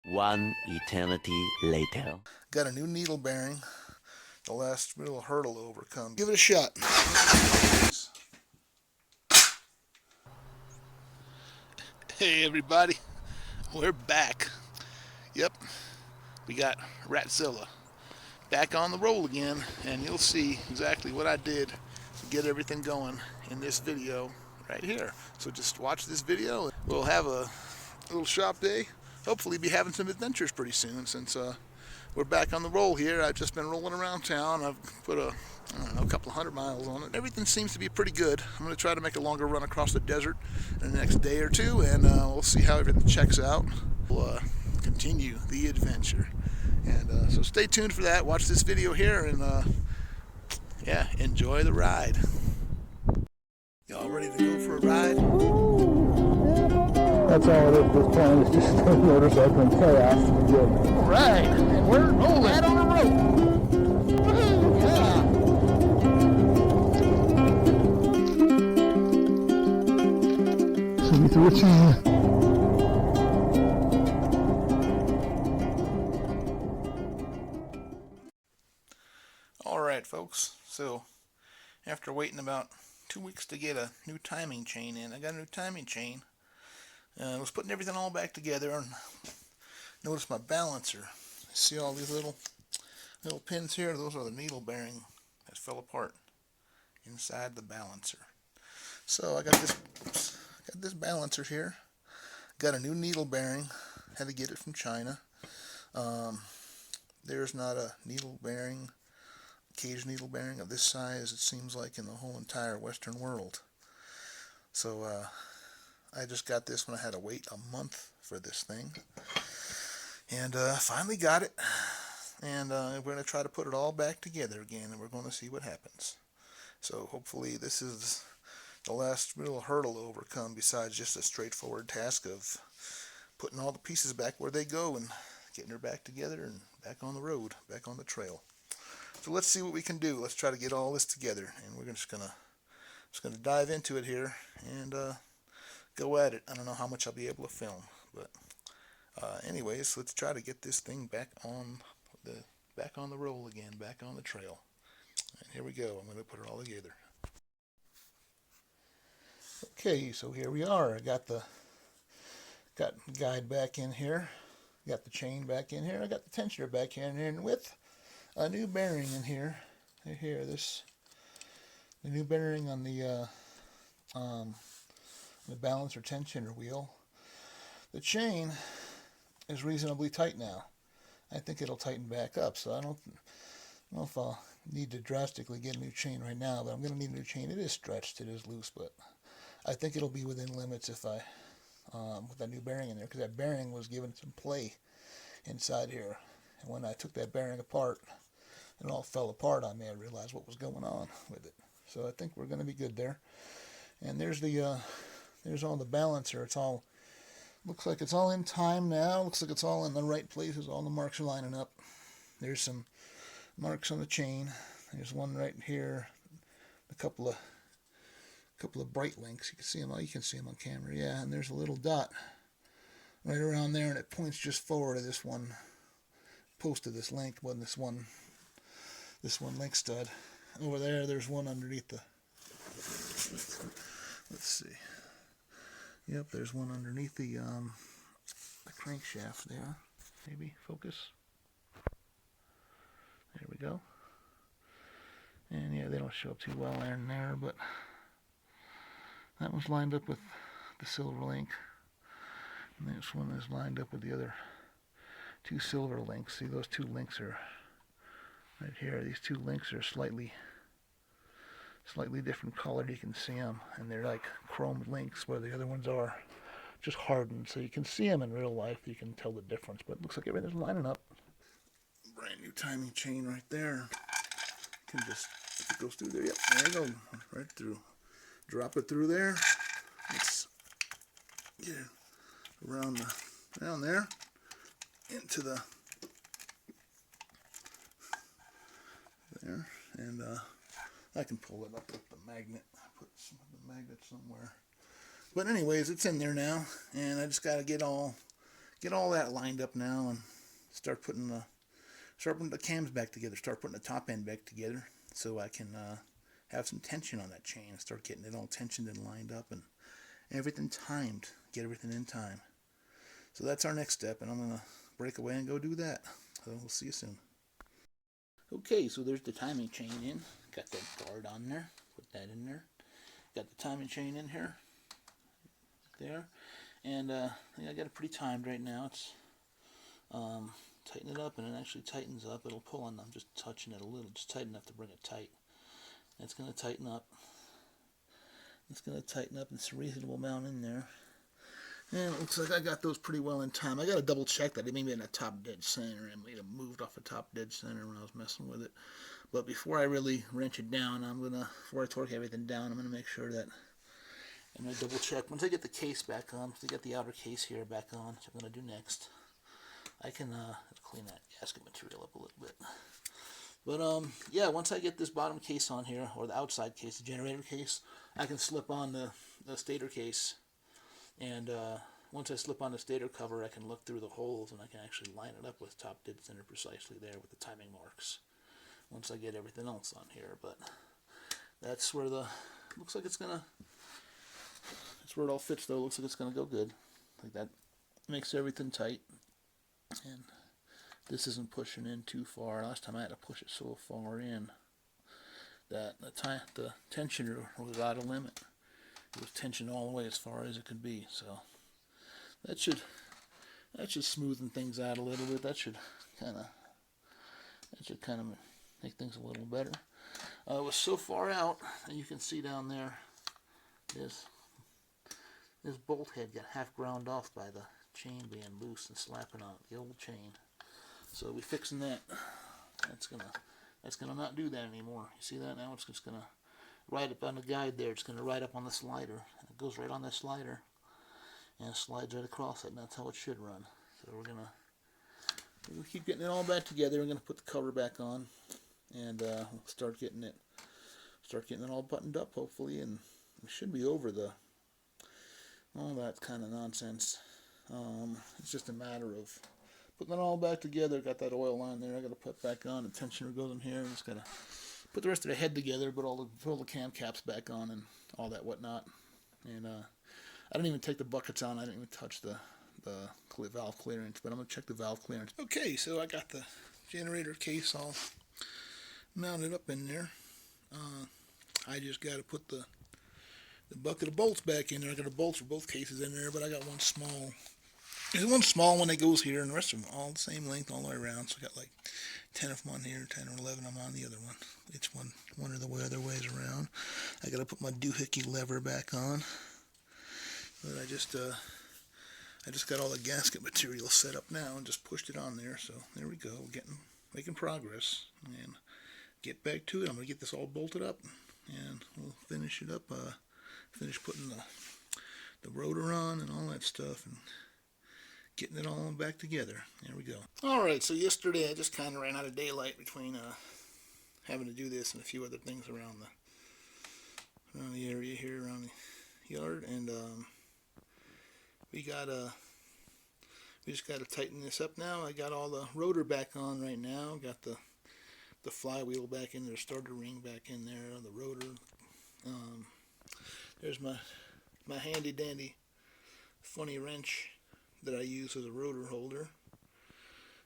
One eternity later. Got a new needle bearing. The last little hurdle to overcome. Give it a shot. Hey everybody, we're back. Yep, we got Ratzilla back on the roll again, and you'll see exactly what I did to get everything going in this video right here. So just watch this video. We'll have a little shop day. Hopefully be having some adventures pretty soon, since we're back on the roll here. I've just been rolling around town. I've put a couple of 100 miles on it. Everything seems to be pretty good. I'm going to try to make a longer run across the desert in the next day or two, and we'll see how everything checks out. We'll continue the adventure. And so stay tuned for that. Watch this video here, and yeah, enjoy the ride. Y'all ready to go for a ride? That's all it is at this point. It's just a motorcycle and chaos to be good. Right, and we're rolling. Right on the road. Woohoo! Yeah. So we threw a chain. All right, folks. So after waiting about 2 weeks to get a new timing chain in, I got a new timing chain. I was putting everything all back together, and notice my balancer. See all these little pins here? Those are the needle bearing that fell apart inside the balancer. So I got this balancer here. Got a new needle bearing. Had to get it from China. There's not a needle bearing, cage needle bearing of this size, it seems like, in the whole entire Western world. So I just got this when I had to wait a month for this thing, and finally got it. And we're going to try to put it all back together again, and we're going to see what happens. So hopefully this is the last little hurdle to overcome, besides just a straightforward task of putting all the pieces back where they go and getting her back together and back on the road, back on the trail. So let's see what we can do. Let's try to get all this together, and we're just gonna dive into it here and go at it. I don't know how much I'll be able to film, but anyways, let's try to get this thing back on the roll again, back on the trail. And here we go. I'm going to put it all together. Okay, so here we are. I got the guide back in here. Got the chain back in here. I got the tensioner back in here, and with a new bearing in here. Here, the new bearing on the balancer tensioner wheel. The chain is reasonably tight now. I think it'll tighten back up, so I don't know if I'll need to drastically get a new chain right now, but I'm going to need a new chain. It is stretched, it is loose, but I think it'll be within limits if I, with that new bearing in there, because that bearing was given some play inside here. And when I took that bearing apart, it all fell apart on me. I realized what was going on with it. So I think we're going to be good there. And there's there's all the balancer. It's all, looks like it's all in time now. Looks like it's all in the right places. All the marks are lining up. There's some marks on the chain. There's one right here. A couple of bright links. You can see them. Oh, you can see them on camera. Yeah, and there's a little dot right around there, and it points just forward to this one post of this link. Well, this one link stud. Over there, there's one underneath the. Let's see. Yep, there's one underneath the crankshaft there. Maybe focus. There we go. And yeah, they don't show up too well there and there, but that one's lined up with the silver link. And this one is lined up with the other two silver links. See, those two links are right here. These two links are slightly different colored. You can see them, and they're like chrome links, where the other ones are just hardened. So you can see them in real life. You can tell the difference, but it looks like everything's lining up. Brand new timing chain right there. You can just, if it goes through there, yep, there you go, right through. Drop it through there. Let's get it around there into the there, and I can pull it up with the magnet. I put the magnet somewhere. But anyways, it's in there now, and I just got to get get all that lined up now and start putting the cams back together. Start putting the top end back together so I can have some tension on that chain. Start getting it all tensioned and lined up and everything timed. Get everything in time. So that's our next step, and I'm gonna break away and go do that. So we'll see you soon. Okay, so there's the timing chain in. Got that guard on there. Put that in there. Got the timing chain in here. There. And I think I got it pretty timed right now. It's tighten it up, and it actually tightens up. It'll pull on. I'm just touching it a little, just tight enough to bring it tight. And it's going to tighten up. It's going to tighten up. It's a reasonable amount in there. And it looks like I got those pretty well in time. I got to double check that it may be in the top dead center. It may have moved off the top dead center when I was messing with it. But before I really wrench it down, before I torque everything down, I'm gonna make sure that I'm gonna double check. Once I get the case back on, once I get the outer case here back on, which I'm gonna do next, I can clean that gasket material up a little bit. But yeah, once I get this bottom case on here, or the outside case, the generator case, I can slip on the stator case. And once I slip on the stator cover, I can look through the holes and I can actually line it up with top dead center precisely there with the timing marks. Once I get everything else on here, but that's where looks like that's where it all fits though. Looks like it's gonna go good. Like that makes everything tight, and this isn't pushing in too far. Last time I had to push it so far in that the tensioner was out of limit. It was tensioned all the way as far as it could be, so that should smoothen things out a little bit. That should kind of make things a little better. It was so far out, and you can see down there, this bolt head got half ground off by the chain being loose and slapping on the old chain. So we'll be fixing that. That's gonna not do that anymore. You see that now? It's just gonna right up on the guide there. It's gonna ride up on the slider. And it goes right on that slider and it slides right across it, and that's how it should run. So we're gonna keep getting it all back together. We're gonna put the cover back on, and we'll start getting it all buttoned up hopefully, and we should be over all that kind of nonsense. It's just a matter of putting it all back together. Got that oil line there I gotta put back on. The tensioner goes in here. I'm just gotta put the rest of the head together, put all the cam caps back on and all that whatnot. And I didn't even take the buckets on. I didn't even touch the valve clearance, but I'm gonna check the valve clearance. Okay, so I got the generator case all mounted up in there. I just got to put the bucket of bolts back in there. I got the bolts for both cases in there, but I got one small. There's one small one that goes here, and the rest of them all the same length all the way around. So I got like 10 of them on here, 10 or 11 of them on the other one. Each one of the other ways around. I got to put my doohickey lever back on. But I just got all the gasket material set up now and just pushed it on there. So there we go, making progress, and get back to it. I'm gonna get this all bolted up, and we'll finish it up. Finish putting the rotor on and all that stuff, and getting it all back together. There we go. Alright, so yesterday I just kind of ran out of daylight between having to do this and a few other things around the area here, around the yard, and we just got to tighten this up now. I got all the rotor back on right now. Got the flywheel back in there, starter ring back in there, the rotor. There's my handy dandy funny wrench that I use as a rotor holder,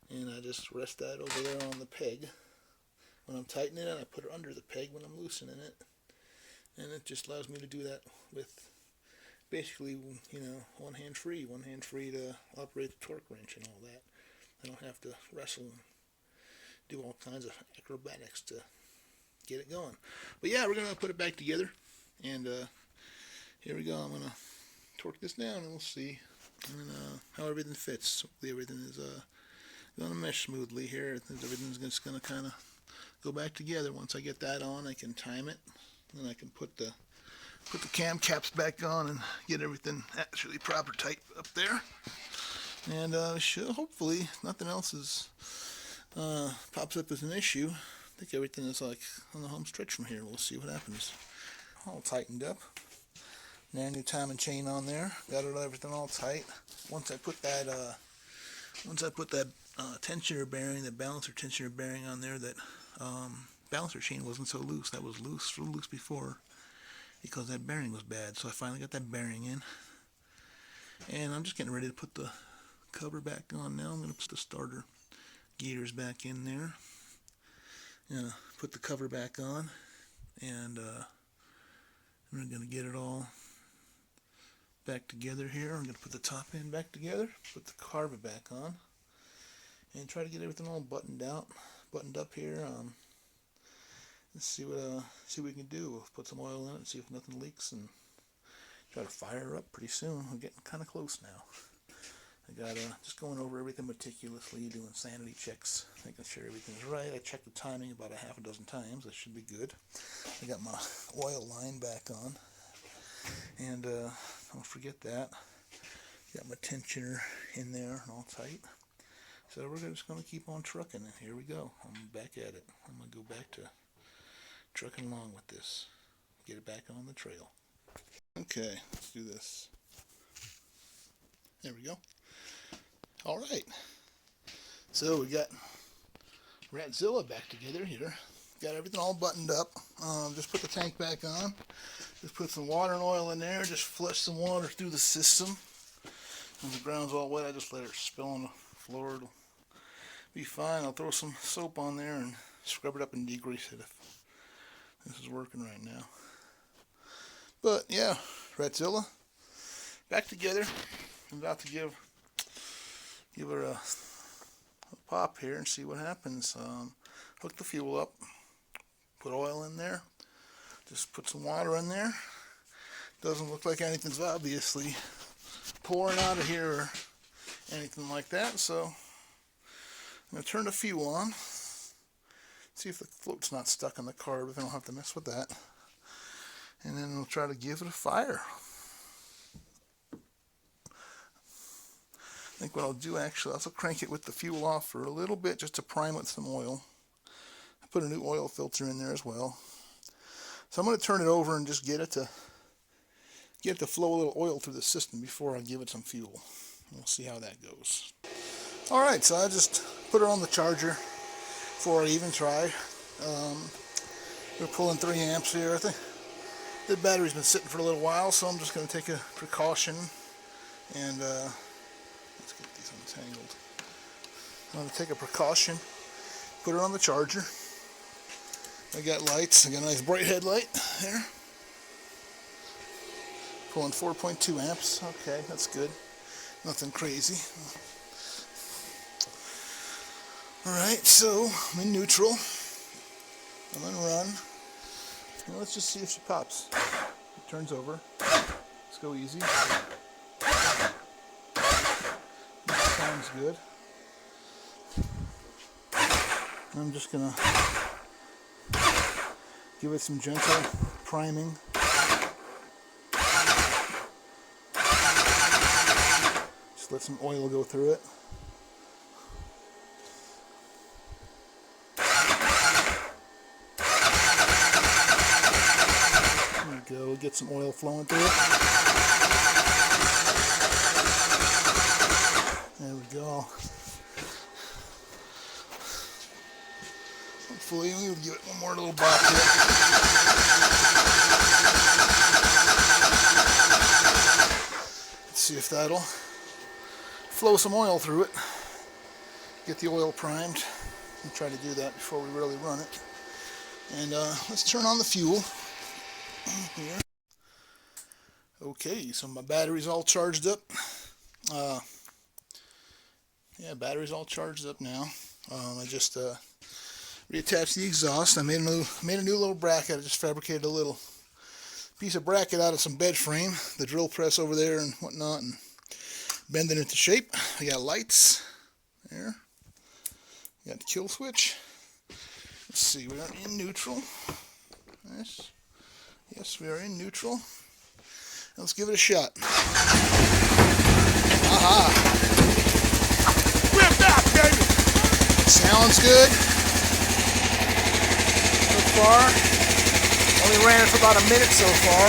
and I just rest that over there on the peg. When I'm tightening it, I put it under the peg when I'm loosening it, and it just allows me to do that with basically, one hand free to operate the torque wrench and all that. I don't have to wrestle and do all kinds of acrobatics to get it going. But yeah, we're gonna put it back together, and here we go. I'm gonna torque this down, and we'll see how everything fits. Hopefully everything is gonna mesh smoothly here. Everything's just gonna kind of go back together. Once I get that on, I can time it, and I can put the cam caps back on and get everything actually proper tight up there. And should hopefully, if nothing else pops up as an issue, I think everything is like on the home stretch from here. We'll see what happens. All tightened up. Now new timing chain on there. Got everything all tight. Once I put that once I put that tensioner bearing, the balancer tensioner bearing on there, that balancer chain wasn't so loose. That was loose, real loose before, because that bearing was bad. So I finally got that bearing in, and I'm just getting ready to put the cover back on now. I'm going to put the starter gears back in there, and put the cover back on, and I'm going to get it all back together here. I'm going to put the top end back together, put the carpet back on, and try to get everything all buttoned up here. Let's see what we can do. We'll put some oil in it, see if nothing leaks, and try to fire her up pretty soon. We're getting kind of close now. I got just going over everything meticulously, doing sanity checks, making sure everything's right. I checked the timing about a half a dozen times. That should be good. I got my oil line back on, and don't forget that. Got my tensioner in there and all tight. So we're just going to keep on trucking, and here we go. I'm back at it. I'm going to go back to trucking along with this. Get it back on the trail. Okay, let's do this. There we go. All right. So we got Ratzilla back together here. Got everything all buttoned up. Just put the tank back on. Just put some water and oil in there. Just flush some water through the system. When the ground's all wet, I just let it spill on the floor. It'll be fine. I'll throw some soap on there and scrub it up and degrease it if this is working right now. But yeah, Ratzilla back together. I'm about to give her a pop here and see what happens. Hook the fuel up, put oil in there, just put some water in there. Doesn't look like anything's obviously pouring out of here or anything like that, so I'm going to turn the fuel on, see if the float's not stuck on the carb, if I don't have to mess with that, and then we'll try to give it a fire. I think what I'll do actually, I'll also crank it with the fuel off for a little bit just to prime it with some oil. I put a new oil filter in there as well. So I'm going to turn it over and just get it to flow a little oil through the system before I give it some fuel. We'll see how that goes. Alright, so I just put it on the charger before I even try. We're pulling 3 amps here. I think the battery's been sitting for a little while, so I'm just going to take a precaution and let's get these untangled. I'm going to take a precaution, put it on the charger. I got lights. I got a nice bright headlight there. Pulling 4.2 amps. Okay, that's good. Nothing crazy. Alright, so I'm in neutral. I'm on run. Now let's just see if she pops. It turns over. Let's go easy. Sounds good. I'm just gonna give it some gentle priming. Just let some oil go through it. There we go. Get some oil flowing through it. There we go. Hopefully we'll give it one more little bop here. Let's see if that'll flow some oil through it. Get the oil primed. I'll try to do that before we really run it. And let's turn on the fuel here. Okay, so my battery's all charged up. Yeah, battery's all charged up now. I just reattached the exhaust. I made a new little bracket. I just fabricated a little piece of bracket out of some bed frame, the drill press over there and whatnot, and bend it into shape. I got lights there. Got the kill switch. Let's see, we are in neutral. Yes, we are in neutral. Let's give it a shot. Aha! Whipped up, baby! Sounds good. So far. Only ran it for about a minute so far.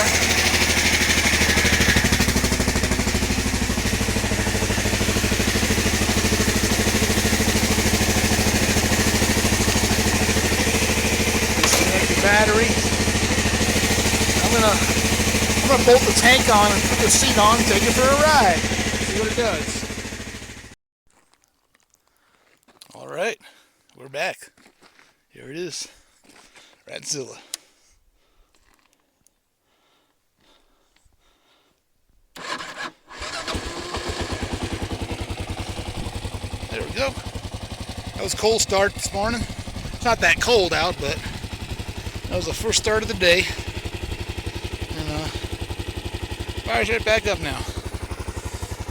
battery. I'm gonna bolt the tank on and put the seat on and take it for a ride. See what it does. All right, we're back. Here it is, Ratzilla. There we go. That was a cold start this morning. It's not that cold out, but that was the first start of the day. And fire's right back up now.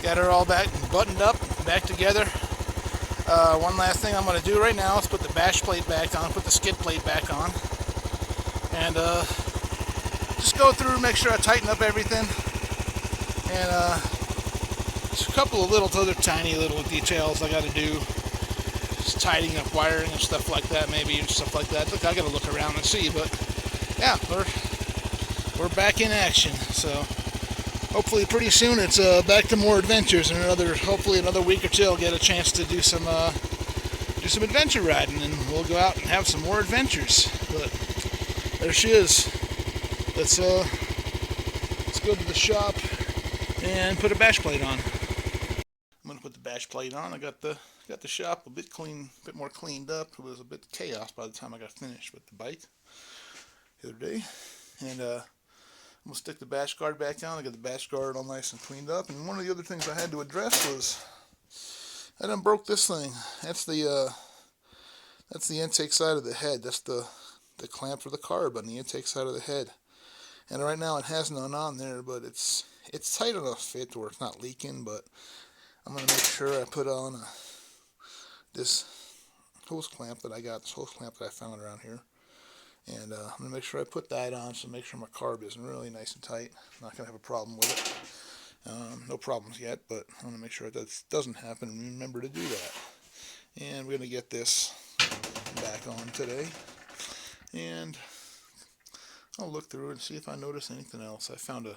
Got her all back buttoned up, back together. One last thing I'm going to do right now is put the bash plate back on, put the skid plate back on, and just go through, make sure I tighten up everything, and just a couple of other tiny little details I got to do, just tidying up wiring and stuff like that, maybe, and stuff like that. Look, I got to look around and see, but yeah, we're back in action. So hopefully pretty soon it's back to more adventures, and hopefully another week or two I'll get a chance to do some adventure riding, and we'll go out and have some more adventures. But there she is. Let's go to the shop and put a bash plate on. I'm gonna put the bash plate on. I got the shop a bit more cleaned up. It was a bit chaos by the time I got finished with the bike the other day, and I'm gonna stick the bash guard back on. I got the bash guard all nice and cleaned up. And one of the other things I had to address was I done broke this thing. That's the intake side of the head. That's the clamp for the carb on the intake side of the head. And right now it has none on there, but it's tight enough fit where it's not leaking. But I'm gonna make sure I put on this hose clamp that I got. This hose clamp that I found around here. And I'm going to make sure I put that on, so make sure my carb is really nice and tight. I'm not going to have a problem with it. No problems yet, but I'm going to make sure that doesn't happen and remember to do that. And we're going to get this back on today. And I'll look through and see if I notice anything else. I found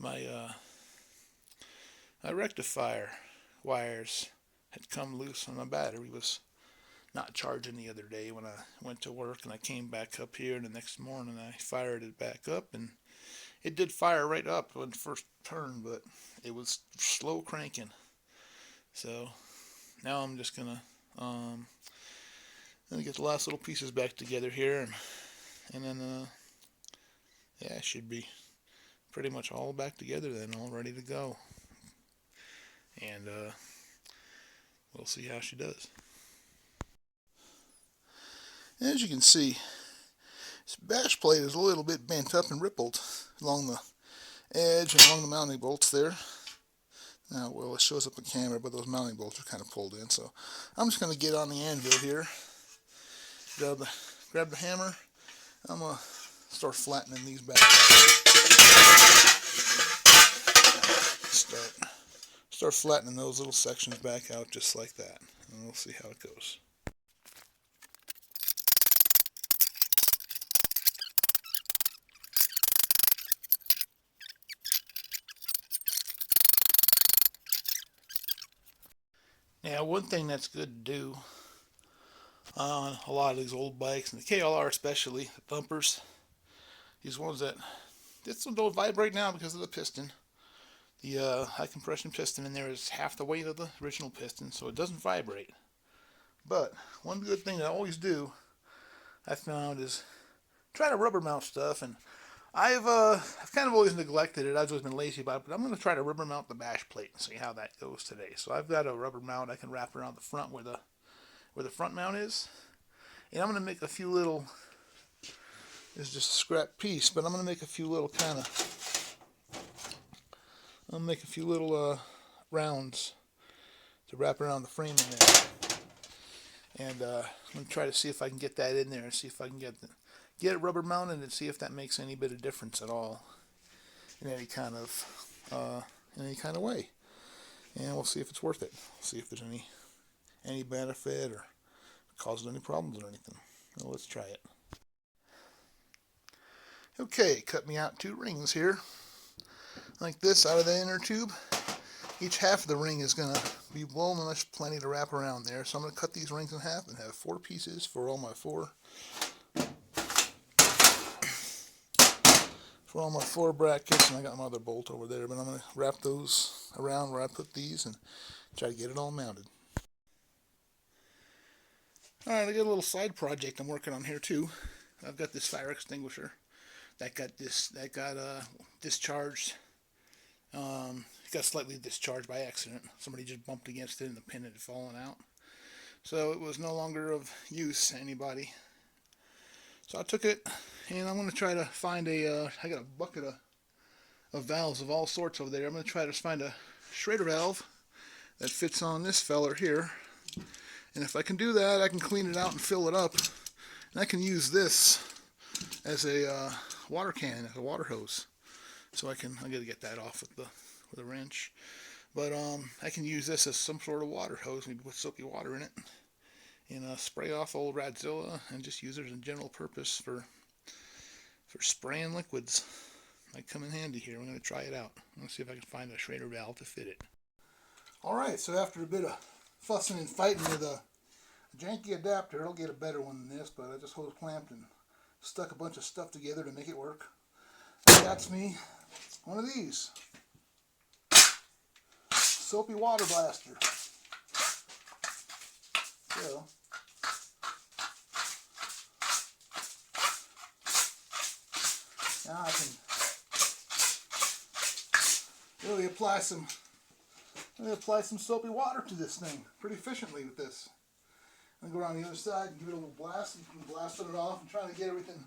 my rectifier wires had come loose on my battery. Was not charging the other day when I went to work, and I came back up here, and the next morning I fired it back up, and it did fire right up when first turned, but it was slow cranking. So now I'm just gonna get the last little pieces back together here, and then yeah, it should be pretty much all back together then, all ready to go. And we'll see how she does. As you can see, this bash plate is a little bit bent up and rippled along the edge and along the mounting bolts there. Now, well, it shows up on camera, but those mounting bolts are kind of pulled in. So I'm just going to get on the anvil here, grab the hammer. I'm going to start flattening these back. Start flattening those little sections back out just like that, and we'll see how it goes. Now, one thing that's good to do on a lot of these old bikes, and the KLR especially, the thumpers, these ones this one don't vibrate now because of the piston. The high compression piston in there is half the weight of the original piston, so it doesn't vibrate. But one good thing I always do, I found, is try to rubber mount stuff, and I've kind of always neglected it. I've always been lazy about it, but I'm going to try to rubber mount the bash plate and see how that goes today. So I've got a rubber mount I can wrap around the front where the front mount is, and I'm going to make a few little. It's just a scrap piece, but I'm going to make a few little rounds to wrap around the frame in there, and I'm going to try to see if I can get that in there and see if I can get it rubber mounted and see if that makes any bit of difference at all in any kind of way. And we'll see if it's worth it. See if there's any benefit or causes any problems or anything. Well, let's try it. Okay, cut me out 2 rings here, like this, out of the inner tube. Each half of the ring is going to be blown, and there's plenty to wrap around there. So I'm going to cut these rings in half and have 4 pieces for all my 4 for all my 4 brackets, and I got my other bolt over there, but I'm going to wrap those around where I put these and try to get it all mounted. Alright, I got a little side project I'm working on here too. I've got this fire extinguisher that got discharged. It got slightly discharged by accident. Somebody just bumped against it and the pin had fallen out. So it was no longer of use to anybody. So I took it and I'm going to try to find I got a bucket of valves of all sorts over there. I'm going to try to find a Schrader valve that fits on this feller here. And if I can do that, I can clean it out and fill it up. And I can use this as a water can, as a water hose. So I got to get that off with a wrench. But I can use this as some sort of water hose, maybe put soapy water in it, and spray off old Ratzilla, and just use it as a general purpose for spraying liquids. Might come in handy here. I'm going to try it out. I'm going to see if I can find a Schrader valve to fit it. Alright, so after a bit of fussing and fighting with a janky adapter, I'll get a better one than this, but I just hose clamped and stuck a bunch of stuff together to make it work. And that's me one of these soapy water blaster. So now I can really apply some soapy water to this thing pretty efficiently with this. I'm going to go around the other side and give it a little blast, and blasting it off and trying to get everything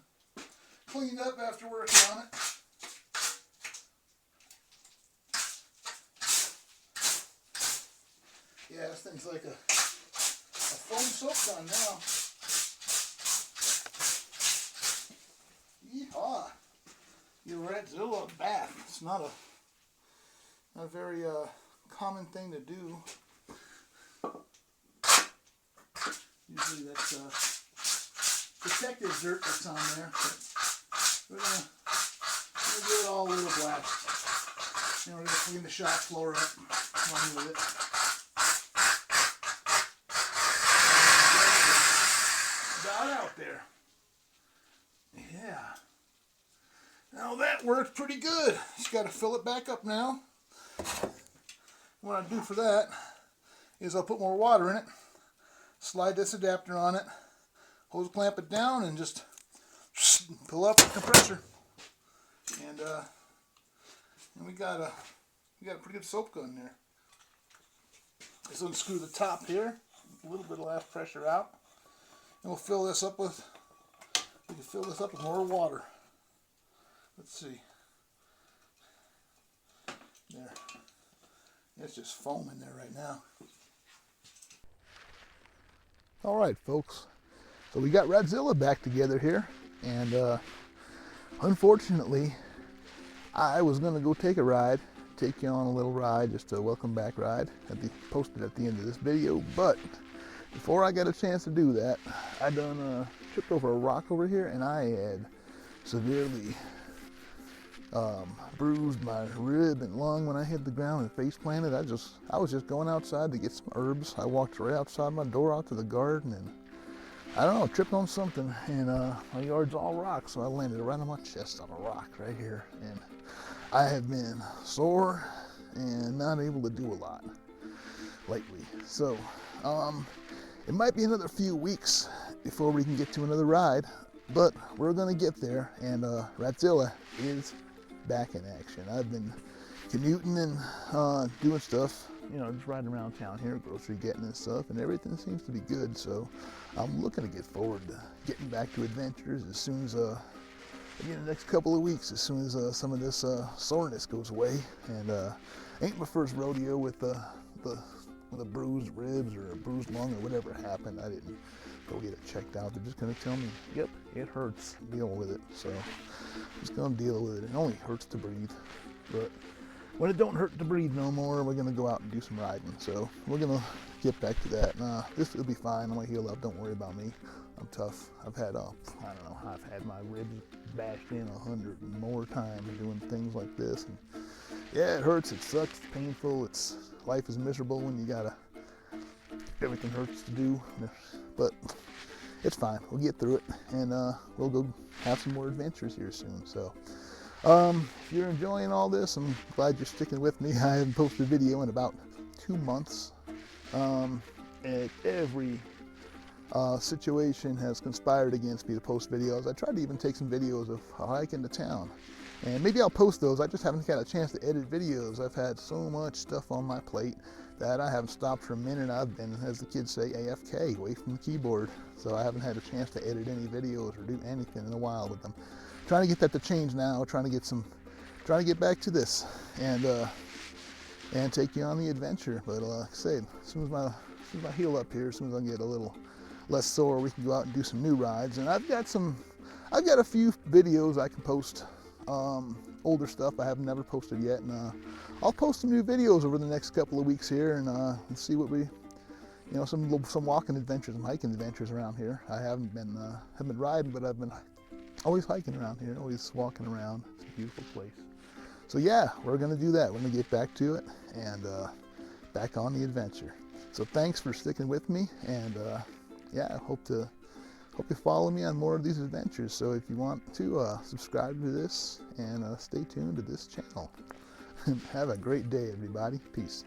cleaned up after working on it. Yeah, this thing's like a foam soap gun now. Yeehaw! Your Ratzilla bath. It's not a very common thing to do. Usually that's protective dirt that's on there. But we're gonna give it all a little blast. And we're gonna clean the shop floor up along with it. About out there. Yeah. Now that worked pretty good. Just got to fill it back up now. What I do for that is I'll put more water in it, slide this adapter on it, hose clamp it down, and just pull up the compressor. And we got a pretty good soap gun there. Just unscrew the top here, a little bit of last pressure out, and we'll fill this up with. We can fill this up with more water. Let's see. There. It's just foam in there right now. Alright folks, so we got Ratzilla back together here, and unfortunately I was going to go take you on a little ride, just a welcome back ride, posted at the end of this video, but before I got a chance to do that, I done tripped over a rock over here, and I had severely bruised my rib and lung when I hit the ground and face planted. I was just going outside to get some herbs. I walked right outside my door out to the garden, and I don't know, tripped on something, and my yard's all rock, so I landed right on my chest on a rock right here, and I have been sore and not able to do a lot lately. So it might be another few weeks before we can get to another ride, but we're gonna get there, and Ratzilla is back in action. I've been commuting and doing stuff, you know, just riding around town here, grocery getting and stuff, and everything seems to be good. So I'm looking to get forward to getting back to adventures as soon as maybe in the next couple of weeks, as soon as some of this soreness goes away. And ain't my first rodeo with a bruised ribs or a bruised lung or whatever happened. I didn't go get it checked out. They're just going to tell me, yep, it hurts, deal with it. So I'm just going to deal with it. It only hurts to breathe, but when it don't hurt to breathe no more, we're going to go out and do some riding. So we're going to get back to that. This will be fine. I'm going to heal up. Don't worry about me. I'm tough. I've had, I've had my ribs bashed in 100 more times doing things like this. And yeah, it hurts. It sucks. It's painful. Life is miserable when you gotta, everything hurts to do, but it's fine. We'll get through it, and we'll go have some more adventures here soon. So If you're enjoying all this, I'm glad you're sticking with me. I haven't posted a video in about 2 months. Every situation has conspired against me to post videos. I tried to even take some videos of a hike into town, and maybe I'll post those. I just haven't got a chance to edit videos. I've had so much stuff on my plate that I haven't stopped for a minute. I've been, as the kids say, AFK, away from the keyboard. So I haven't had a chance to edit any videos or do anything in a while with them. Trying to get that to change now. Trying to get back to this and take you on the adventure. But like I said, as soon as I heal up here, as soon as I get a little less sore, we can go out and do some new rides. And I've got a few videos I can post, older stuff I have never posted yet, and I'll post some new videos over the next couple of weeks here, and see what we, some walking adventures, some hiking adventures around here. I haven't been riding, but I've been always hiking around here, always walking around. It's a beautiful place. So yeah, we're gonna do that. We're gonna get back to it and back on the adventure. So thanks for sticking with me, and yeah, I hope you follow me on more of these adventures. So if you want to subscribe to this and stay tuned to this channel. Have a great day, everybody. Peace.